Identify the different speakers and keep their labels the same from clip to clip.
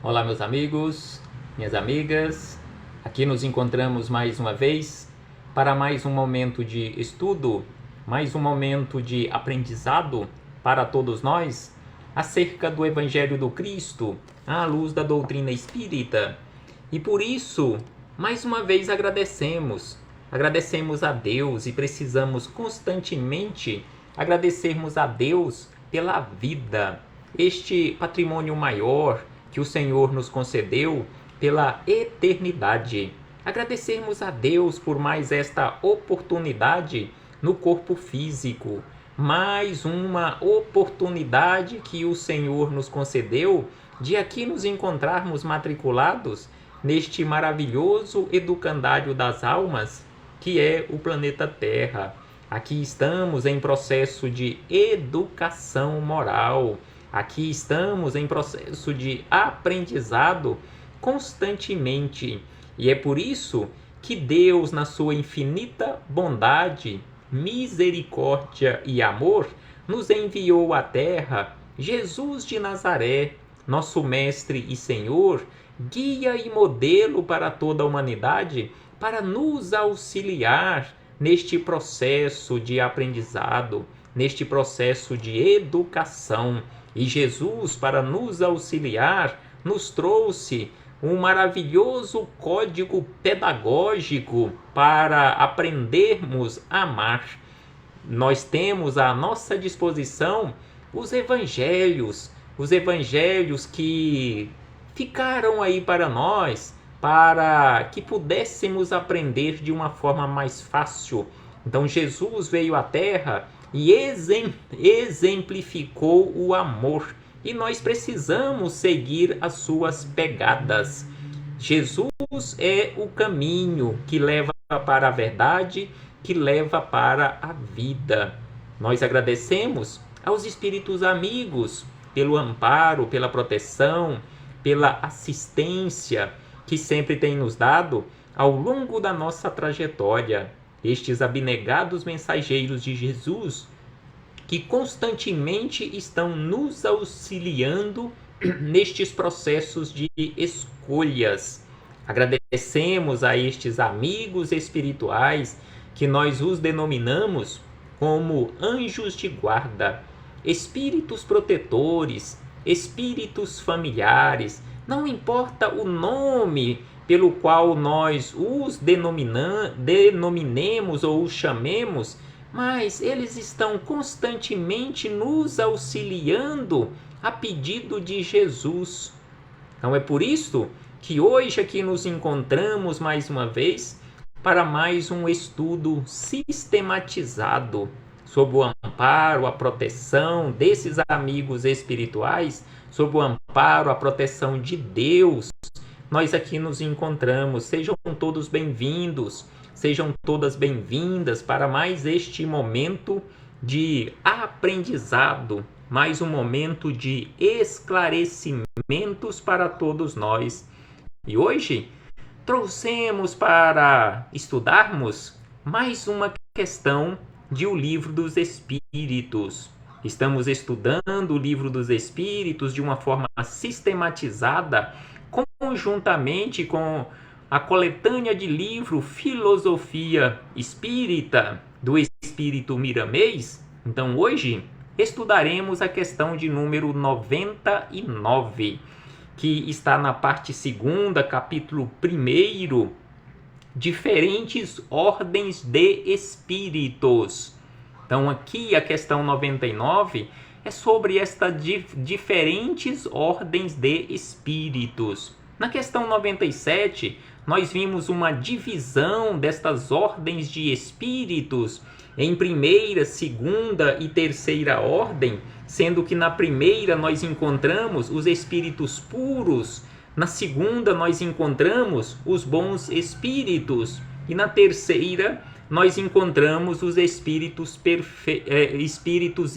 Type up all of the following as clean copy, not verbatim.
Speaker 1: Olá, meus amigos, minhas amigas. Aqui nos encontramos mais uma vez para mais um momento de estudo, mais um momento de aprendizado para todos nós acerca do Evangelho do Cristo, à luz da doutrina espírita. E por isso, mais uma vez agradecemos a Deus e precisamos constantemente agradecermos a Deus pela vida, este patrimônio maior que o Senhor nos concedeu pela eternidade. Agradecermos a Deus por mais esta oportunidade no corpo físico, mais uma oportunidade que o Senhor nos concedeu de aqui nos encontrarmos matriculados neste maravilhoso educandário das almas que é o planeta Terra. Aqui estamos em processo de educação moral. Aqui estamos em processo de aprendizado constantemente. E é por isso que Deus, na sua infinita bondade, misericórdia e amor, nos enviou à Terra Jesus de Nazaré, nosso Mestre e Senhor, guia e modelo para toda a humanidade, para nos auxiliar neste processo de aprendizado, neste processo de educação. E Jesus, para nos auxiliar, nos trouxe um maravilhoso código pedagógico para aprendermos a amar. Nós temos à nossa disposição os evangelhos que ficaram aí para nós, para que pudéssemos aprender de uma forma mais fácil. Então Jesus veio à Terra e exemplificou o amor, e nós precisamos seguir as suas pegadas. Jesus é o caminho que leva para a verdade, que leva para a vida. Nós agradecemos aos espíritos amigos pelo amparo, pela proteção, pela assistência que sempre tem nos dado ao longo da nossa trajetória. Estes abnegados mensageiros de Jesus que constantemente estão nos auxiliando nestes processos de escolhas. Agradecemos a estes amigos espirituais que nós os denominamos como anjos de guarda, espíritos protetores, espíritos familiares. Não importa o nome pelo qual nós os denominemos ou os chamemos, mas eles estão constantemente nos auxiliando a pedido de Jesus. Então é por isso que hoje aqui nos encontramos mais uma vez para mais um estudo sistematizado sob o amparo, a proteção desses amigos espirituais, sob o amparo, a proteção de Deus. Nós aqui nos encontramos. Sejam todos bem-vindos. Sejam todas bem-vindas para mais este momento de aprendizado, mais um momento de esclarecimentos para todos nós. E hoje trouxemos para estudarmos mais uma questão de O Livro dos Espíritos. Estamos estudando o Livro dos Espíritos de uma forma sistematizada, conjuntamente com a coletânea de livro Filosofia Espírita, do Espírito Miramês. Então hoje estudaremos a questão de número 99, que está na parte 2ª, capítulo 1º, diferentes ordens de espíritos. Então aqui a questão 99 é sobre estas diferentes ordens de espíritos. Na questão 97, nós vimos uma divisão destas ordens de espíritos em primeira, segunda e terceira ordem, sendo que na primeira nós encontramos os espíritos puros, na segunda nós encontramos os bons espíritos e na terceira nós encontramos os espíritos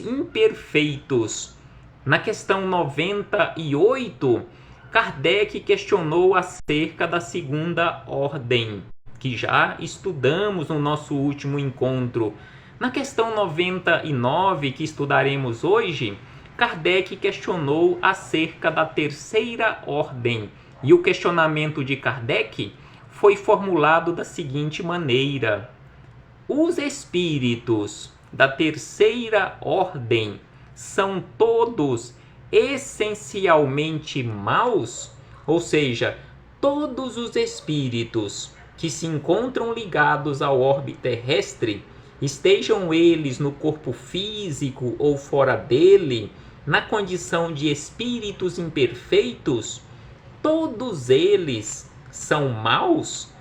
Speaker 1: imperfeitos. Na questão 98, Kardec questionou acerca da segunda ordem, que já estudamos no nosso último encontro. Na questão 99, que estudaremos hoje, Kardec questionou acerca da terceira ordem. E o questionamento de Kardec foi formulado da seguinte maneira: os espíritos da terceira ordem são todos essencialmente maus? Ou seja, todos os espíritos que se encontram ligados ao orbe terrestre, estejam eles no corpo físico ou fora dele, na condição de espíritos imperfeitos, todos eles são maus?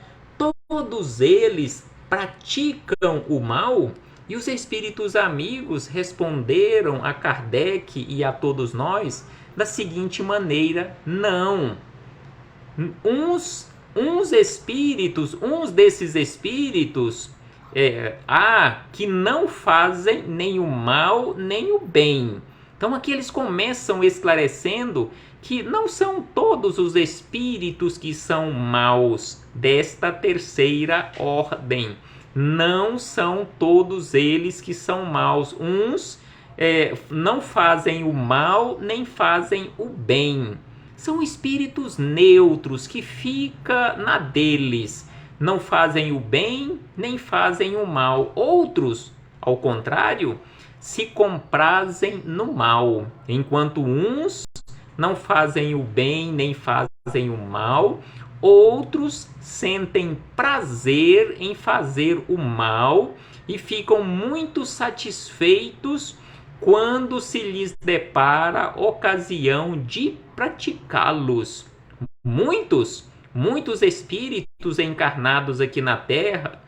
Speaker 1: Todos eles praticam o mal? E os espíritos amigos responderam a Kardec e a todos nós da seguinte maneira: não. Uns desses espíritos há que não fazem nem o mal nem o bem. Então aqui eles começam esclarecendo que não são todos os espíritos que são maus desta terceira ordem. Não são todos eles que são maus. Uns não fazem o mal nem fazem o bem. São espíritos neutros que ficam na deles. Não fazem o bem nem fazem o mal. Outros, ao contrário, se comprazem no mal. Enquanto uns não fazem o bem nem fazem o mal, outros sentem prazer em fazer o mal e ficam muito satisfeitos quando se lhes depara ocasião de praticá-los. Muitos espíritos encarnados aqui na Terra,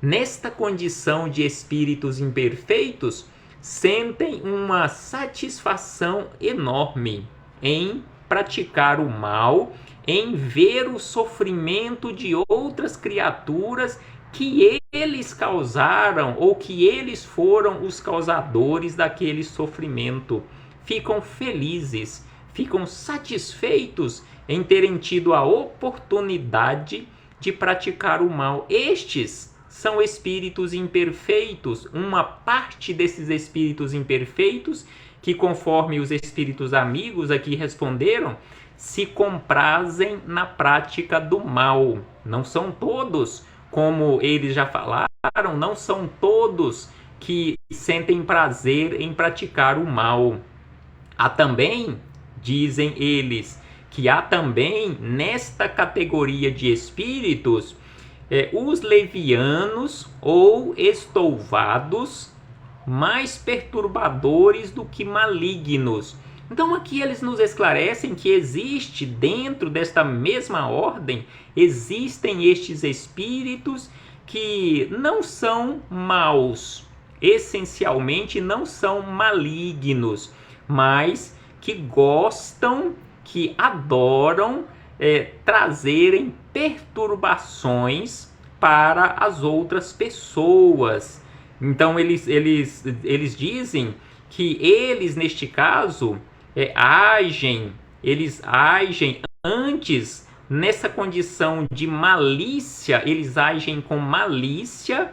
Speaker 1: nesta condição de espíritos imperfeitos, sentem uma satisfação enorme em praticar o mal, em ver o sofrimento de outras criaturas que eles causaram ou que eles foram os causadores daquele sofrimento. Ficam felizes, ficam satisfeitos em terem tido a oportunidade de praticar o mal. Estes são espíritos imperfeitos, uma parte desses espíritos imperfeitos que, conforme os espíritos amigos aqui responderam, se comprazem na prática do mal. Não são todos, como eles já falaram, não são todos que sentem prazer em praticar o mal. Há também, dizem eles, que há também nesta categoria de espíritos os levianos ou estouvados, mais perturbadores do que malignos. Então aqui eles nos esclarecem que existe dentro desta mesma ordem, existem estes espíritos que não são maus, essencialmente não são malignos, mas que gostam, que adoram trazerem perturbações para as outras pessoas. Então eles dizem que eles, neste caso, eles agem antes nessa condição de malícia, eles agem com malícia,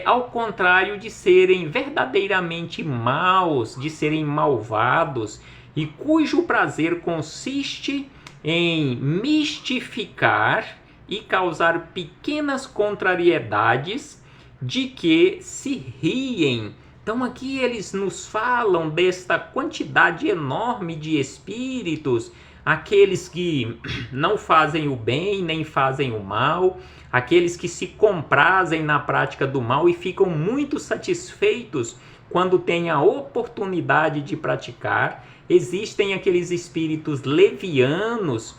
Speaker 1: ao contrário de serem verdadeiramente maus, de serem malvados, e cujo prazer consiste em mistificar e causar pequenas contrariedades de que se riem. Então aqui eles nos falam desta quantidade enorme de espíritos, aqueles que não fazem o bem nem fazem o mal, aqueles que se comprazem na prática do mal e ficam muito satisfeitos quando têm a oportunidade de praticar. Existem aqueles espíritos levianos,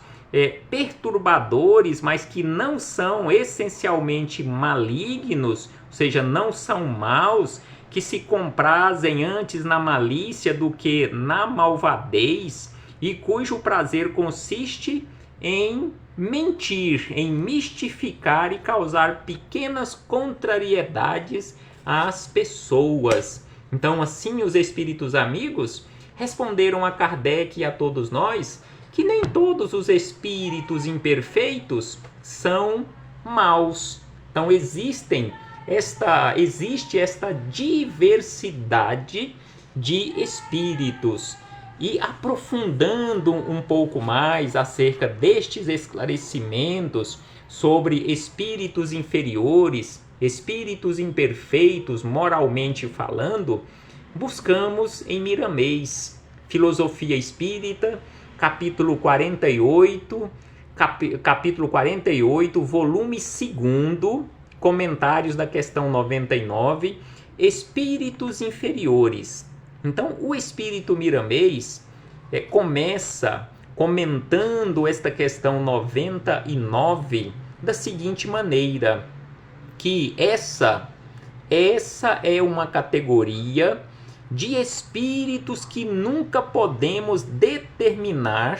Speaker 1: perturbadores, mas que não são essencialmente malignos, ou seja, não são maus, que se comprazem antes na malícia do que na malvadez, e cujo prazer consiste em mentir, em mistificar e causar pequenas contrariedades às pessoas. Então, assim, os espíritos amigos responderam a Kardec e a todos nós que nem todos os espíritos imperfeitos são maus. Então existe esta diversidade de espíritos. E aprofundando um pouco mais acerca destes esclarecimentos sobre espíritos inferiores, espíritos imperfeitos, moralmente falando, buscamos em Miramês, Filosofia Espírita, capítulo 48, volume 2º, comentários da questão 99, espíritos inferiores. Então, o espírito Miramês começa comentando esta questão 99 da seguinte maneira, que essa é uma categoria de espíritos que nunca podemos determinar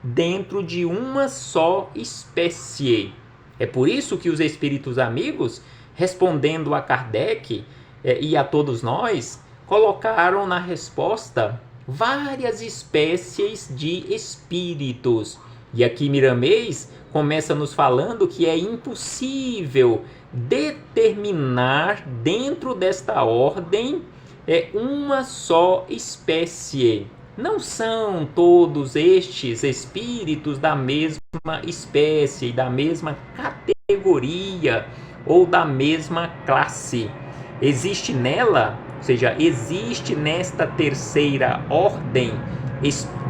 Speaker 1: dentro de uma só espécie. É por isso que os espíritos amigos, respondendo a Kardec e a todos nós, colocaram na resposta várias espécies de espíritos. E aqui Miramês começa nos falando que é impossível determinar dentro desta ordem uma só espécie. Não são todos estes espíritos da mesma espécie, da mesma categoria ou da mesma classe. Existe nela, ou seja, existe nesta terceira ordem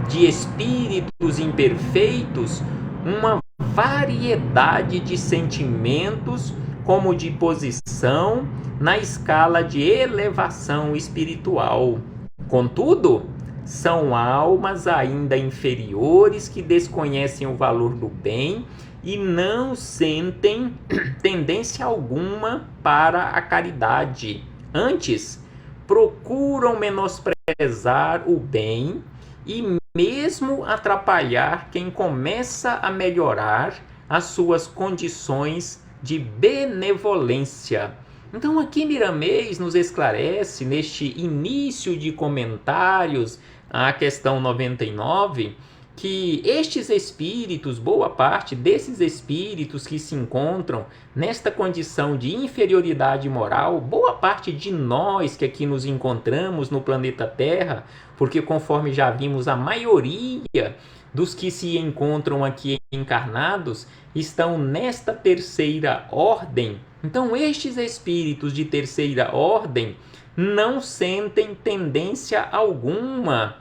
Speaker 1: de espíritos imperfeitos uma variedade de sentimentos como de posição na escala de elevação espiritual. Contudo, são almas ainda inferiores que desconhecem o valor do bem e não sentem tendência alguma para a caridade. Antes, procuram menosprezar o bem e mesmo atrapalhar quem começa a melhorar as suas condições de benevolência. Então aqui Miramês nos esclarece, neste início de comentários à questão 99, que estes espíritos, boa parte desses espíritos que se encontram nesta condição de inferioridade moral, boa parte de nós que aqui nos encontramos no planeta Terra, porque conforme já vimos, a maioria dos que se encontram aqui encarnados estão nesta terceira ordem. Então estes espíritos de terceira ordem não sentem tendência alguma,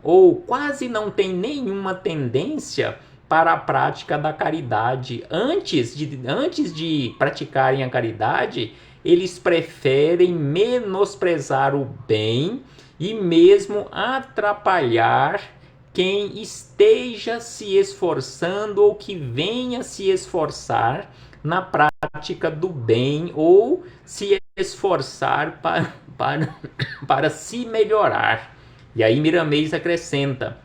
Speaker 1: ou quase não tem nenhuma tendência para a prática da caridade. Antes de praticarem a caridade, eles preferem menosprezar o bem e mesmo atrapalhar quem esteja se esforçando ou que venha se esforçar na prática do bem ou se esforçar para se melhorar. E aí Miramês acrescenta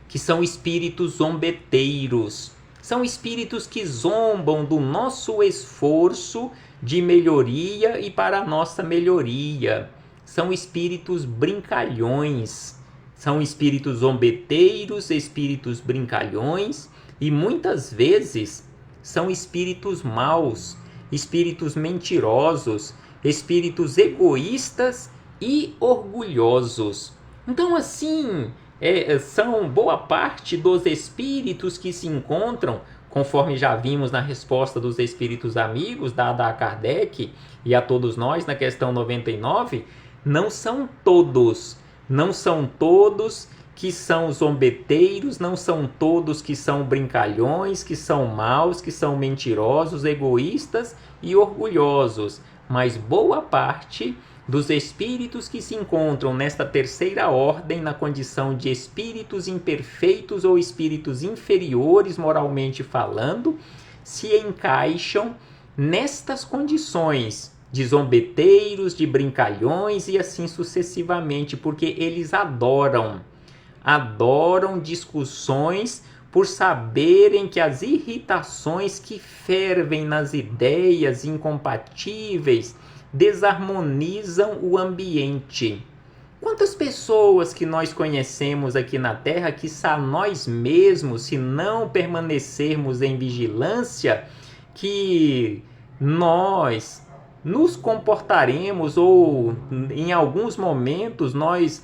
Speaker 1: que são espíritos zombeteiros. São espíritos que zombam do nosso esforço de melhoria e para a nossa melhoria. São espíritos brincalhões. São espíritos zombeteiros, espíritos brincalhões e muitas vezes são espíritos maus, espíritos mentirosos, espíritos egoístas e orgulhosos. Então, assim, são boa parte dos espíritos que se encontram, conforme já vimos na resposta dos espíritos amigos, dada a Kardec e a todos nós na questão 99, não são todos que são zombeteiros, não são todos que são brincalhões, que são maus, que são mentirosos, egoístas e orgulhosos, mas boa parte dos espíritos que se encontram nesta terceira ordem, na condição de espíritos imperfeitos ou espíritos inferiores moralmente falando, se encaixam nestas condições de zombeteiros, de brincalhões e assim sucessivamente, porque eles adoram discussões por saberem que as irritações que fervem nas ideias incompatíveis desarmonizam o ambiente. Quantas pessoas que nós conhecemos aqui na Terra, quiçá nós mesmos, se não permanecermos em vigilância, que nós nos comportaremos ou em alguns momentos nós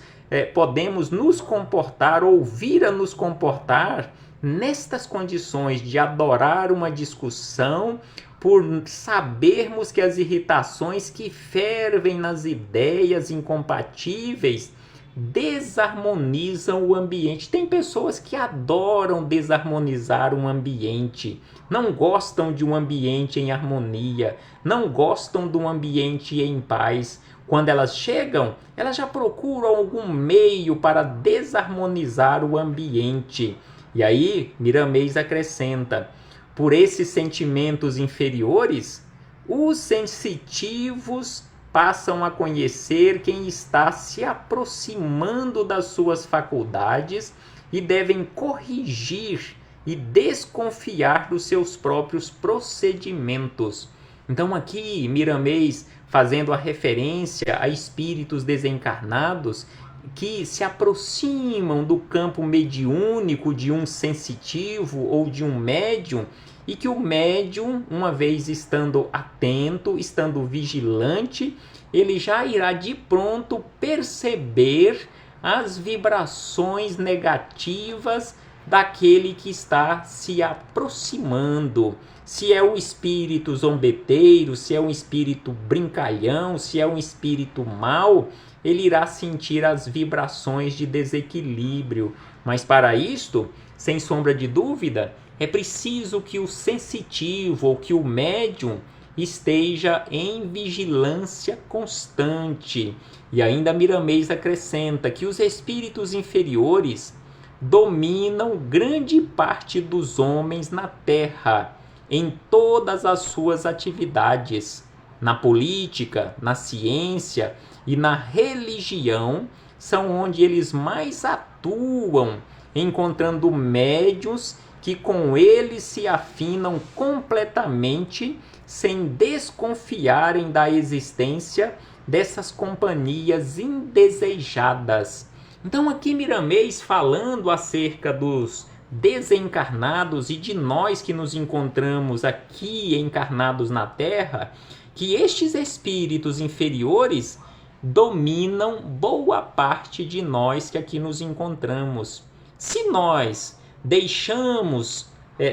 Speaker 1: podemos nos comportar ou vir a nos comportar nestas condições de adorar uma discussão, por sabermos que as irritações que fervem nas ideias incompatíveis desarmonizam o ambiente. Tem pessoas que adoram desarmonizar um ambiente, não gostam de um ambiente em harmonia, não gostam de um ambiente em paz. Quando elas chegam, elas já procuram algum meio para desarmonizar o ambiente. E aí, Miramês acrescenta: por esses sentimentos inferiores, os sensitivos passam a conhecer quem está se aproximando das suas faculdades e devem corrigir e desconfiar dos seus próprios procedimentos. Então aqui Miramês fazendo a referência a espíritos desencarnados que se aproximam do campo mediúnico de um sensitivo ou de um médium, e que o médium, uma vez estando atento, estando vigilante, ele já irá de pronto perceber as vibrações negativas daquele que está se aproximando. Se é um espírito zombeteiro, se é um espírito brincalhão, se é um espírito mau, ele irá sentir as vibrações de desequilíbrio. Mas para isto, sem sombra de dúvida, é preciso que o sensitivo ou que o médium esteja em vigilância constante. E ainda Miramês acrescenta que os espíritos inferiores dominam grande parte dos homens na Terra, em todas as suas atividades. Na política, na ciência e na religião são onde eles mais atuam, encontrando médiuns que com eles se afinam completamente, sem desconfiarem da existência dessas companhias indesejadas. Então aqui Miramês falando acerca dos desencarnados e de nós que nos encontramos aqui encarnados na Terra, que estes espíritos inferiores dominam boa parte de nós que aqui nos encontramos. Se nós deixamos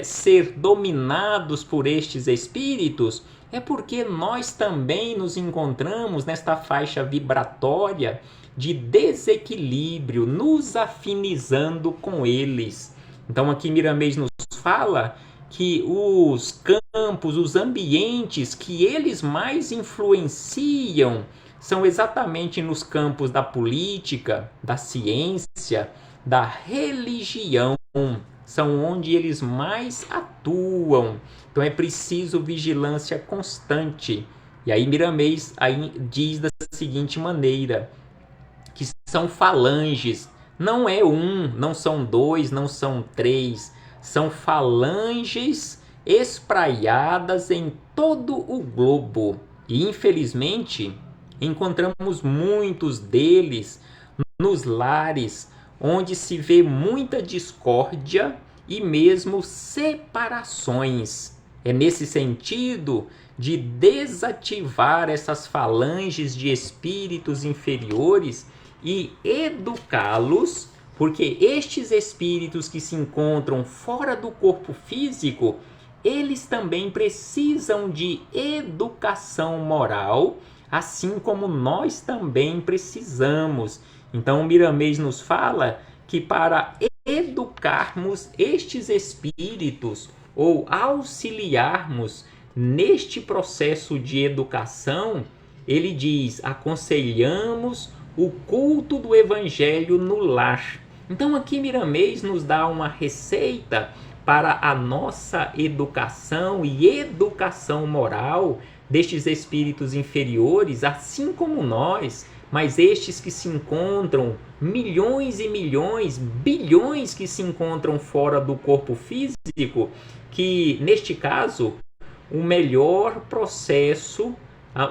Speaker 1: ser dominados por estes espíritos, é porque nós também nos encontramos nesta faixa vibratória de desequilíbrio, nos afinizando com eles. Então aqui Miramês nos fala que os campos, os ambientes que eles mais influenciam são exatamente nos campos da política, da ciência, da religião. São onde eles mais atuam. Então é preciso vigilância constante. E aí Miramês diz da seguinte maneira, que são falanges. Não é um, não são dois, não são três. São falanges espraiadas em todo o globo. E infelizmente encontramos muitos deles nos lares, onde se vê muita discórdia e mesmo separações. É nesse sentido de desativar essas falanges de espíritos inferiores e educá-los, porque estes espíritos que se encontram fora do corpo físico, eles também precisam de educação moral, assim como nós também precisamos. Então, Miramês nos fala que para educarmos estes espíritos ou auxiliarmos neste processo de educação, ele diz: aconselhamos o culto do evangelho no lar. Então, aqui Miramês nos dá uma receita para a nossa educação e educação moral destes espíritos inferiores, assim como nós, mas estes que se encontram, milhões e milhões, bilhões que se encontram fora do corpo físico, que neste caso, o melhor processo,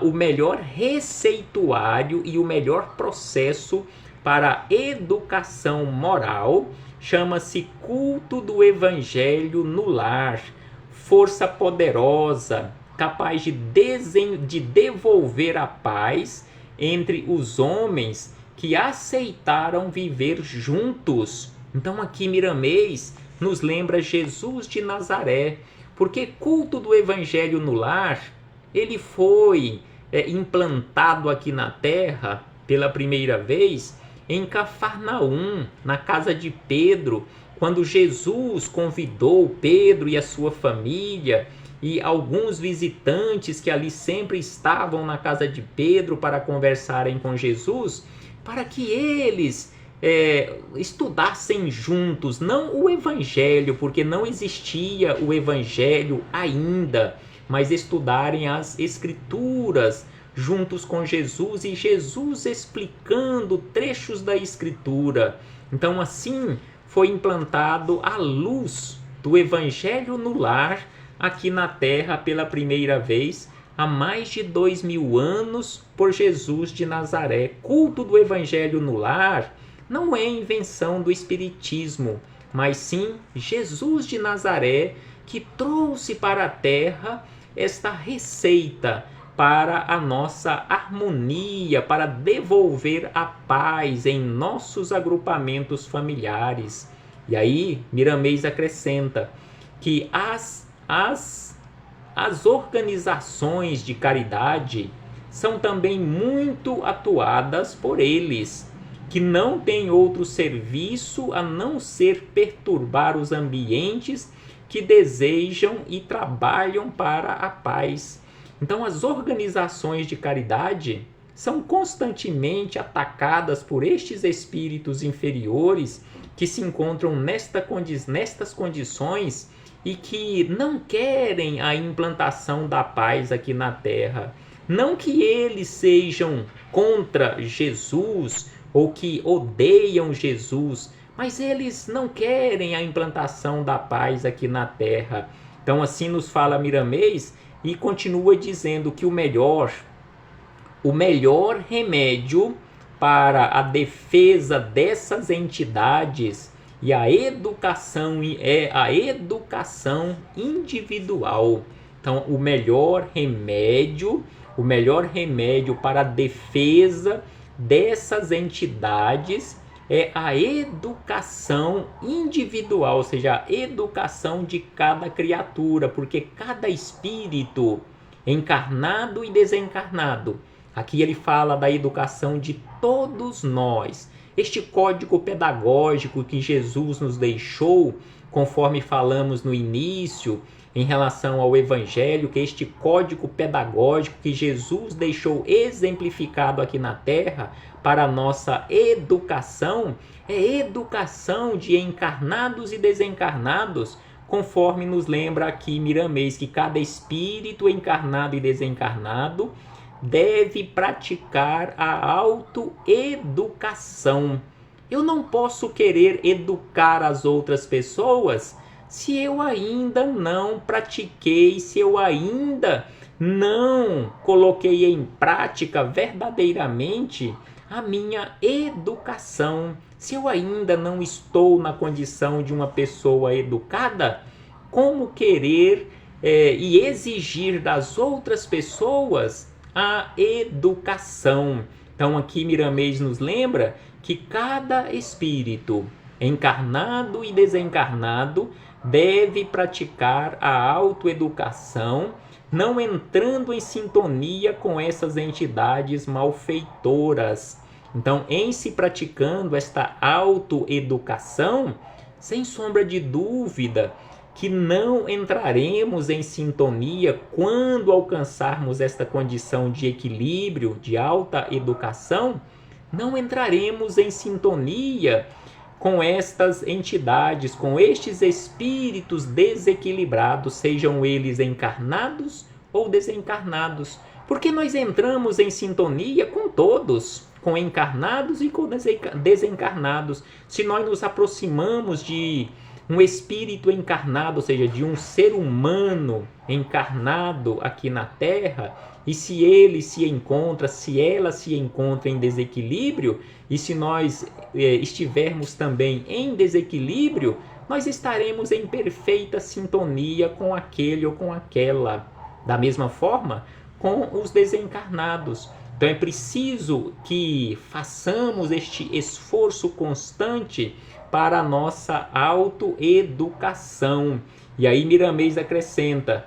Speaker 1: o melhor receituário e o melhor processo para a educação moral chama-se culto do evangelho no lar, força poderosa, capaz de devolver a paz entre os homens que aceitaram viver juntos. Então aqui Miramês nos lembra Jesus de Nazaré, porque culto do Evangelho no lar, ele foi implantado aqui na terra pela primeira vez em Cafarnaum, na casa de Pedro, quando Jesus convidou Pedro e a sua família e alguns visitantes que ali sempre estavam na casa de Pedro para conversarem com Jesus, para que eles estudassem juntos, não o Evangelho, porque não existia o Evangelho ainda, mas estudarem as Escrituras juntos com Jesus e Jesus explicando trechos da Escritura. Então assim foi implantado a luz do Evangelho no lar aqui na terra pela primeira vez há mais de 2000 anos por Jesus de Nazaré. Culto do Evangelho no lar não é invenção do Espiritismo, mas sim Jesus de Nazaré que trouxe para a terra esta receita para a nossa harmonia, para devolver a paz em nossos agrupamentos familiares. E aí Miramês acrescenta que as organizações de caridade são também muito atuadas por eles, que não têm outro serviço a não ser perturbar os ambientes que desejam e trabalham para a paz. Então as organizações de caridade são constantemente atacadas por estes espíritos inferiores que se encontram nestas condições e que não querem a implantação da paz aqui na Terra. Não que eles sejam contra Jesus ou que odeiam Jesus, mas eles não querem a implantação da paz aqui na Terra. Então assim nos fala Miramês e continua dizendo que o melhor remédio para a defesa dessas entidades e a educação é a educação individual. Então, o melhor remédio para a defesa dessas entidades é a educação individual, ou seja, a educação de cada criatura, porque cada espírito encarnado e desencarnado, aqui ele fala da educação de todos nós. Este código pedagógico que Jesus nos deixou, conforme falamos no início, em relação ao Evangelho, que este código pedagógico que Jesus deixou exemplificado aqui na Terra para a nossa educação, é educação de encarnados e desencarnados, conforme nos lembra aqui Miramês, que cada espírito encarnado e desencarnado deve praticar a autoeducação. Eu não posso querer educar as outras pessoas se eu ainda não pratiquei, se eu ainda não coloquei em prática verdadeiramente a minha educação. Se eu ainda não estou na condição de uma pessoa educada, como querer e exigir das outras pessoas a educação? Então aqui Miramês nos lembra que cada espírito encarnado e desencarnado deve praticar a autoeducação, não entrando em sintonia com essas entidades malfeitoras. Então, em se praticando esta autoeducação, sem sombra de dúvida, que não entraremos em sintonia quando alcançarmos esta condição de equilíbrio, de alta educação, não entraremos em sintonia com estas entidades, com estes espíritos desequilibrados, sejam eles encarnados ou desencarnados, porque nós entramos em sintonia com todos, com encarnados e com desencarnados. Se nós nos aproximamos de um espírito encarnado, ou seja, de um ser humano encarnado aqui na Terra, e se ele se encontra, se ela se encontra em desequilíbrio, e se nós estivermos também em desequilíbrio, nós estaremos em perfeita sintonia com aquele ou com aquela. Da mesma forma, com os desencarnados. Então é preciso que façamos este esforço constante para a nossa autoeducação. E aí Miramês acrescenta,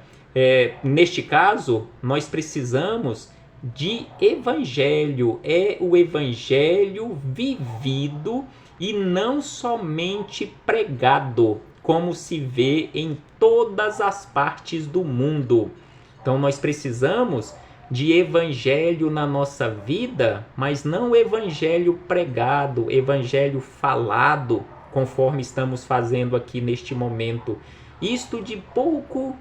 Speaker 1: neste caso, nós precisamos de evangelho, é o evangelho vivido e não somente pregado, como se vê em todas as partes do mundo. Então nós precisamos de evangelho na nossa vida, mas não evangelho pregado, evangelho falado, conforme estamos fazendo aqui neste momento. Isto de pouco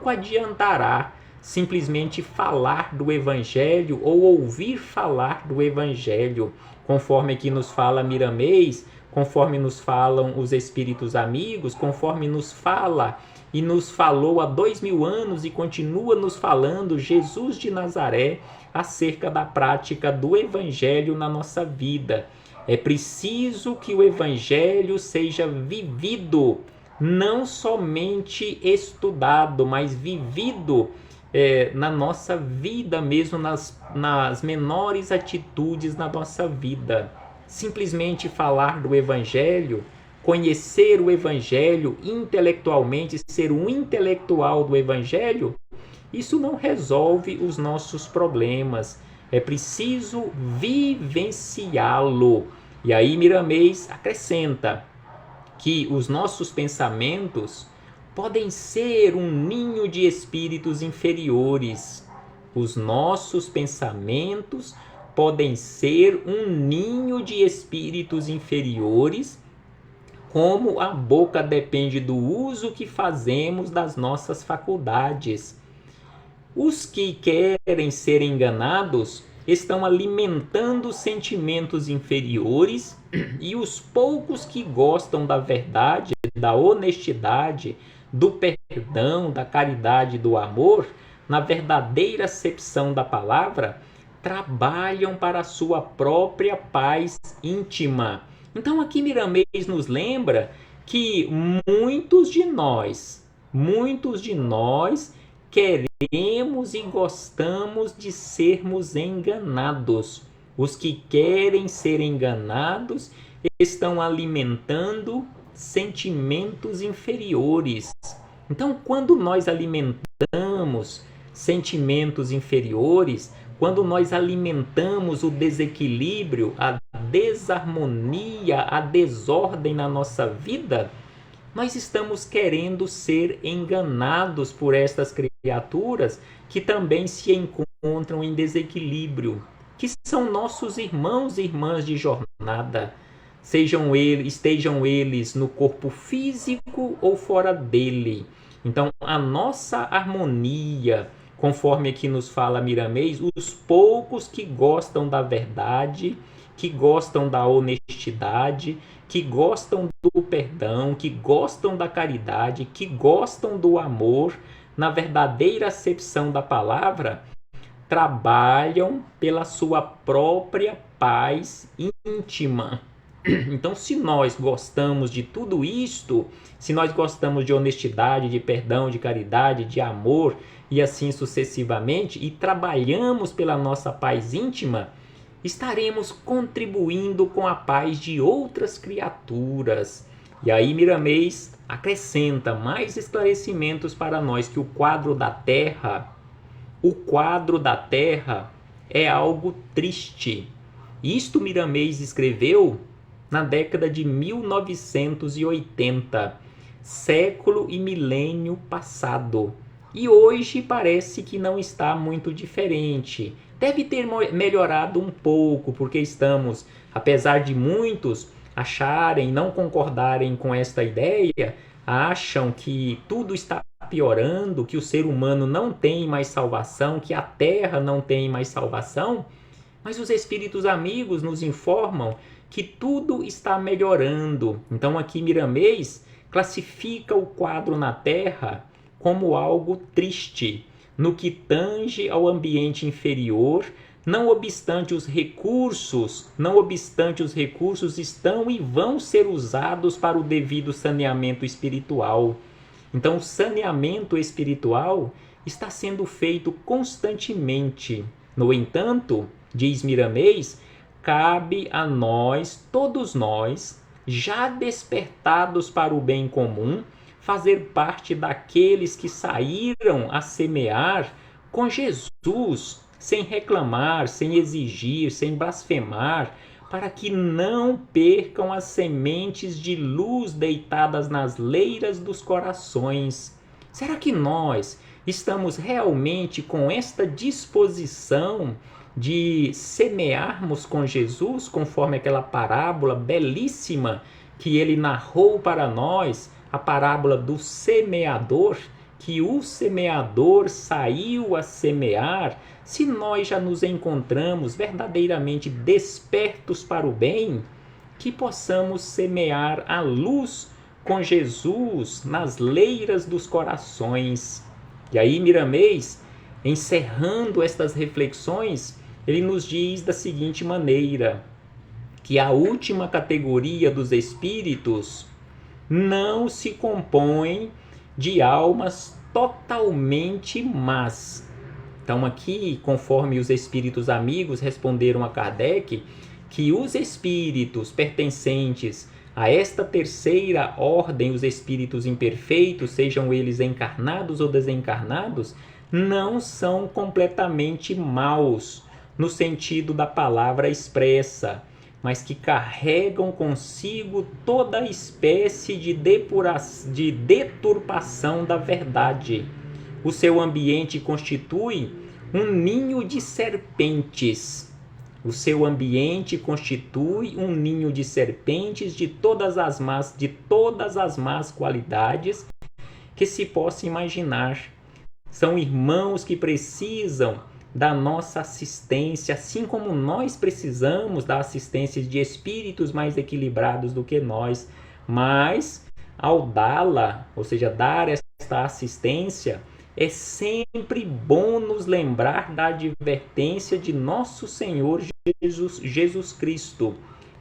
Speaker 1: adiantará simplesmente falar do evangelho ou ouvir falar do evangelho, conforme aqui nos fala Miramês, conforme nos falam os espíritos amigos, conforme nos fala e nos falou há 2000 anos e continua nos falando Jesus de Nazaré acerca da prática do evangelho na nossa vida. É preciso que o evangelho seja vivido, não somente estudado, mas vivido na nossa vida mesmo, nas menores atitudes da nossa vida. Simplesmente falar do evangelho, conhecer o evangelho intelectualmente, ser um intelectual do evangelho, isso não resolve os nossos problemas. É preciso vivenciá-lo. E aí Miramês acrescenta que os nossos pensamentos podem ser um ninho de espíritos inferiores. Os nossos pensamentos podem ser um ninho de espíritos inferiores, como a boca depende do uso que fazemos das nossas faculdades. Os que querem ser enganados estão alimentando sentimentos inferiores, e os poucos que gostam da verdade, da honestidade, do perdão, da caridade, do amor, na verdadeira acepção da palavra, trabalham para a sua própria paz íntima. Então aqui Miramês nos lembra que muitos de nós queremos e gostamos de sermos enganados. Os que querem ser enganados estão alimentando sentimentos inferiores. Então, quando nós alimentamos sentimentos inferiores, quando nós alimentamos o desequilíbrio, a desarmonia, a desordem na nossa vida, nós estamos querendo ser enganados por estas criaturas que também se encontram em desequilíbrio, que são nossos irmãos e irmãs de jornada, estejam eles no corpo físico ou fora dele. Então, a nossa harmonia, conforme aqui nos fala Miramês, os poucos que gostam da verdade, que gostam da honestidade, que gostam do perdão, que gostam da caridade, que gostam do amor, na verdadeira acepção da palavra, trabalham pela sua própria paz íntima. Então, se nós gostamos de tudo isto, se nós gostamos de honestidade, de perdão, de caridade, de amor e assim sucessivamente, e trabalhamos pela nossa paz íntima, estaremos contribuindo com a paz de outras criaturas. E aí Miramês acrescenta mais esclarecimentos para nós, que o quadro da Terra é algo triste. Isto Miramês escreveu na década de 1980, século e milênio passado. E hoje parece que não está muito diferente. Deve ter melhorado um pouco, porque estamos, apesar de muitos acharem, não concordarem com esta ideia, acham que tudo está piorando, que o ser humano não tem mais salvação, que a Terra não tem mais salvação, mas os espíritos amigos nos informam que tudo está melhorando. Então aqui Miramês classifica o quadro na Terra como algo triste, no que tange ao ambiente inferior, não obstante os recursos estão e vão ser usados para o devido saneamento espiritual. Então o saneamento espiritual está sendo feito constantemente. No entanto, diz Miramês, cabe a nós, todos nós, já despertados para o bem comum, fazer parte daqueles que saíram a semear com Jesus, sem reclamar, sem exigir, sem blasfemar, para que não percam as sementes de luz deitadas nas leiras dos corações. Será que nós estamos realmente com esta disposição de semearmos com Jesus, conforme aquela parábola belíssima que ele narrou para nós, a parábola do semeador, que o semeador saiu a semear? Se nós já nos encontramos verdadeiramente despertos para o bem, que possamos semear a luz com Jesus nas leiras dos corações. E aí Miramês, encerrando estas reflexões, ele nos diz da seguinte maneira, que a última categoria dos espíritos não se compõe de almas totalmente más. Então aqui, conforme os espíritos amigos responderam a Kardec, que os espíritos pertencentes a esta terceira ordem, os espíritos imperfeitos, sejam eles encarnados ou desencarnados, não são completamente maus, no sentido da palavra expressa, mas que carregam consigo toda espécie de deturpação da verdade. O seu ambiente constitui um ninho de serpentes. O seu ambiente constitui um ninho de serpentes de todas as más qualidades que se possa imaginar. São irmãos que precisam da nossa assistência, assim como nós precisamos da assistência de espíritos mais equilibrados do que nós. Mas, ao dá-la, ou seja, dar esta assistência, é sempre bom nos lembrar da advertência de nosso Senhor Jesus Cristo.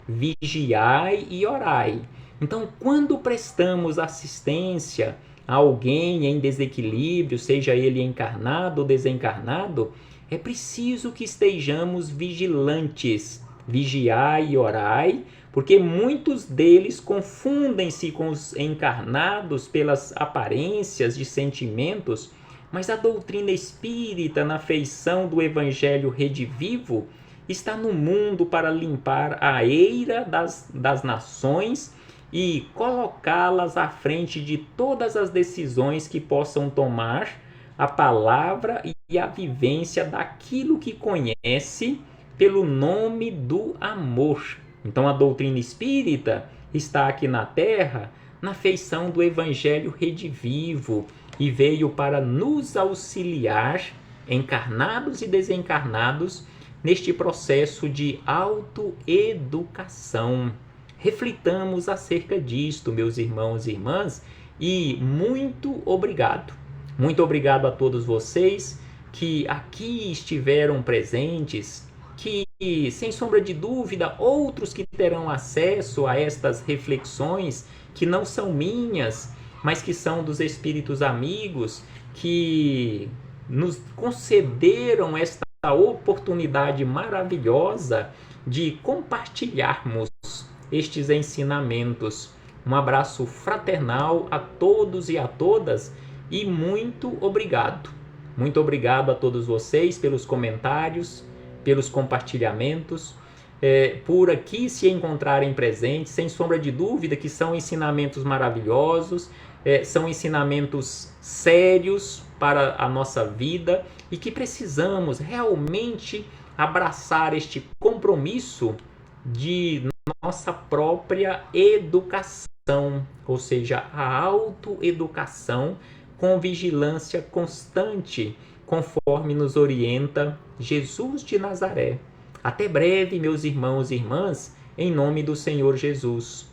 Speaker 1: Vigiai e orai. Então, quando prestamos assistência a alguém em desequilíbrio, seja ele encarnado ou desencarnado, é preciso que estejamos vigilantes. Vigiai e orai, porque muitos deles confundem-se com os encarnados pelas aparências de sentimentos, mas a doutrina espírita, na feição do Evangelho redivivo, está no mundo para limpar a eira das nações e colocá-las à frente de todas as decisões que possam tomar a palavra e a vivência daquilo que conhece pelo nome do amor. Então a doutrina espírita está aqui na Terra na feição do Evangelho redivivo e veio para nos auxiliar, encarnados e desencarnados, neste processo de autoeducação. Reflitamos acerca disto, meus irmãos e irmãs, e muito obrigado. Muito obrigado a todos vocês que aqui estiveram presentes, que, sem sombra de dúvida, outros que terão acesso a estas reflexões, que não são minhas, mas que são dos espíritos amigos, que nos concederam esta oportunidade maravilhosa de compartilharmos estes ensinamentos. Um abraço fraternal a todos e a todas e muito obrigado. Muito obrigado a todos vocês pelos comentários, pelos compartilhamentos, por aqui se encontrarem presentes, sem sombra de dúvida que são ensinamentos maravilhosos, são ensinamentos sérios para a nossa vida e que precisamos realmente abraçar este compromisso de nossa própria educação, ou seja, a autoeducação com vigilância constante, conforme nos orienta Jesus de Nazaré. Até breve, meus irmãos e irmãs, em nome do Senhor Jesus.